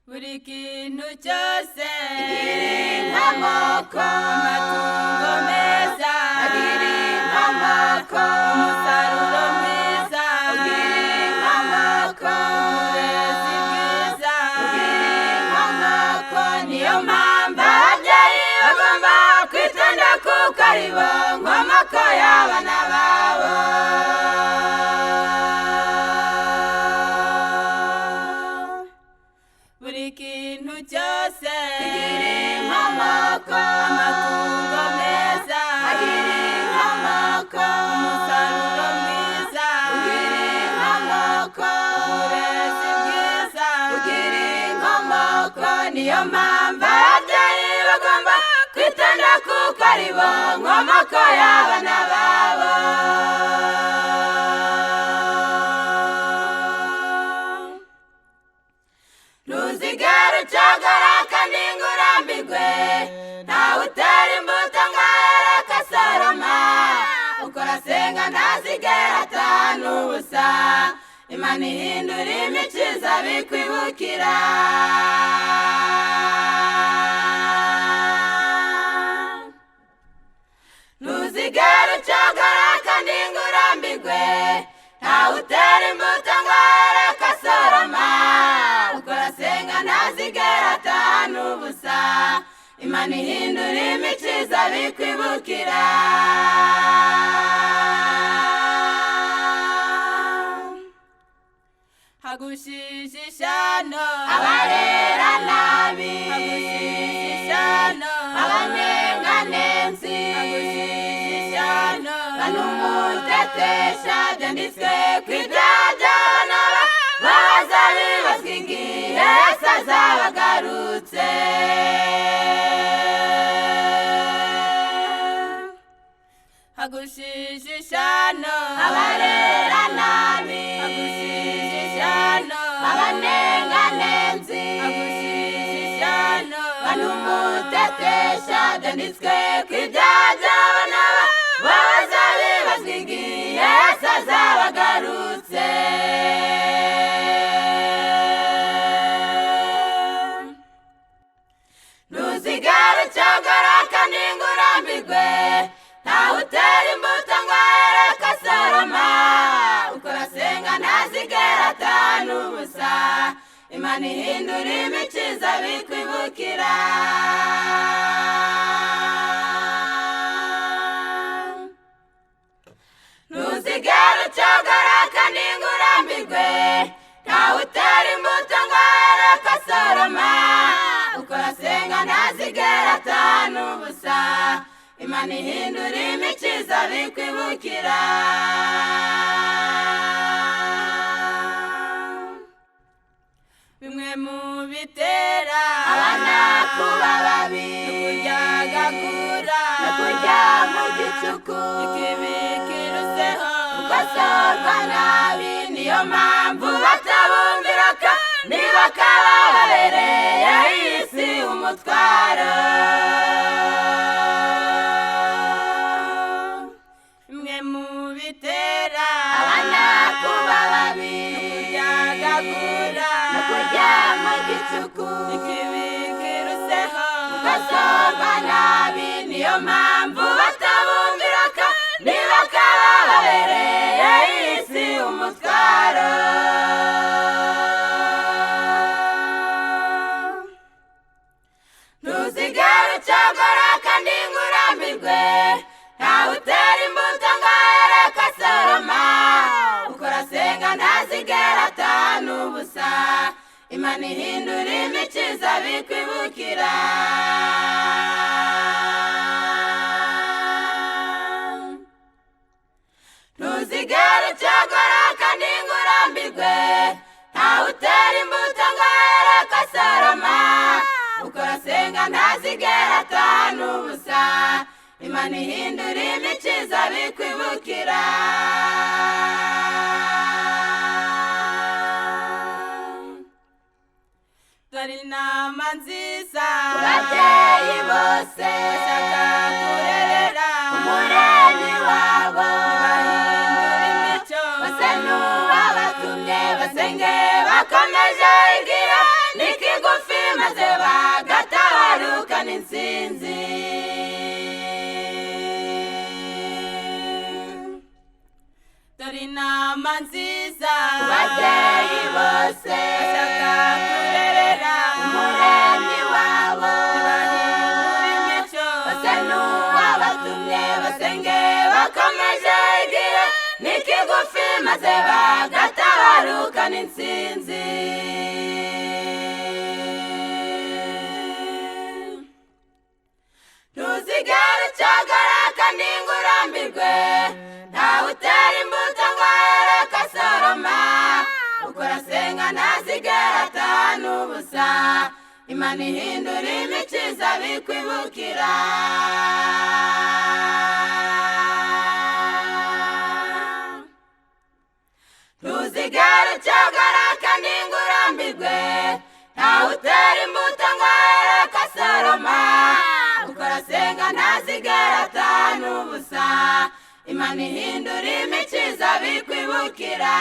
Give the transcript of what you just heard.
buri kintu cyose kigira inkomoko, amatungo meza agira inkomoko, umusaruro mwiza ugira inkomoko, uburezi bwiza ugira inkomoko. Niyo mpamvu ababyeyi bagomba kwitonda kuko ari bo nkomoko y'abana babo. buri kintu cyose kigira inkomoko, amatungo meza agira inkomoko, umusaruro mwiza ugira inkomoko, uburezi bwiza ugira inkomoko. Niyo mpamvu ababyeyi bagomba kwitonda kuko ari bo nkomoko y'abana babo. Ntuzigere ucogora kandi ngo urambirwe, ntawe utera imbuto ngo areke asoroma. Ukora senga ntazigera atahana ubusa, Imana ihindura imico iza bikwibukira. Ntuzigere ucogora kandi ngo urambirwe, ntawe utera imbuto ngo areke asoroma. Ukora senga ntazigera atahana ubusa, Imana ihindura imico iza bikwibukira. hagushije ishyano Abarera nabi, hagushije ishyano abanenganenzi, hagushije ishyano n'umutetesha byanditswe ku ibyaha by'abana baza bibazwa igihe Yesu azaba agarutse. hagushije ishyano Abarera nabi, hagushije ishyano abanenganenzi, hagushije ishyano n'umutetesha byanditswe ku ibyaha by'abana baza bibazwa igihe Yesu azaba agarutse. Ntuzigere ucogora kandi ngo urambirwe, ntawe utera imbuto ngo areke asoroma. Ukora senga ntazigera atahana ubusa, Imana ihindura imico iza bikwibukira. Ntuzigere ucogora kandi ngo urambirwe, ntawe utera imbuto ngo areke asoroma. Ukora senga ntazigera atahana ubusa, Imana ihindura imico iza bikwibukira. bimwe mu bitera Abana kuba babi, kuryagagura no kurya mu gicuku, ikibi kiruseho gukosorwa nabi. Niyo mpamvu batabumvira kandi bakaba babereye iyi si umutwaro. bimwe mu bitera Abana kuba babi, kuryagagura no kurya mu gicuku, ikibi kiruseho gukosorwa nabi. Niyo mpamvu batabumvira kandi bakaba babereye iyi si umutwaro. Ntuzigere ucogora kandi ngo urambirwe, ntawe utera imbuto ngo areke asoroma. Ukora senga ntazigera atahana ubusa, Imana ihindura imico iza bikwibukira. Ntuzigere ucogora kandi ngo urambirwe, ntawe utera imbuto ngo areke asoroma. Ukora senga ntazigera atahana ubusa, Imana ihindura imico iza bikwibukira. dore inama nziza Ku babyeyi bose bashaka kurerera umuremyi wabo, bahindura imico bose n'uwabatumye basenge bakomeje igihe n'ikigufi babyeyi bose bashaka kurerera umuremyi wabo ntibahindura imico bose n'uwabatumye basenge bakomeje igihe n'ikigufi maze bagatabarukana intsinzi ntuzigere ucagara kandi ngo urambirwe ntawe utera imbuto ngo areke asoroma ukora senga ntazigera atahana ubusa imana ihindura imico iza bikwibukira ntuzigere ucagara kandi ngo urambirwe ntawe utera imbuto ngo areke asoroma ukora senga ntazigera atahana ubusa imana ihindura imico iza bikwibukira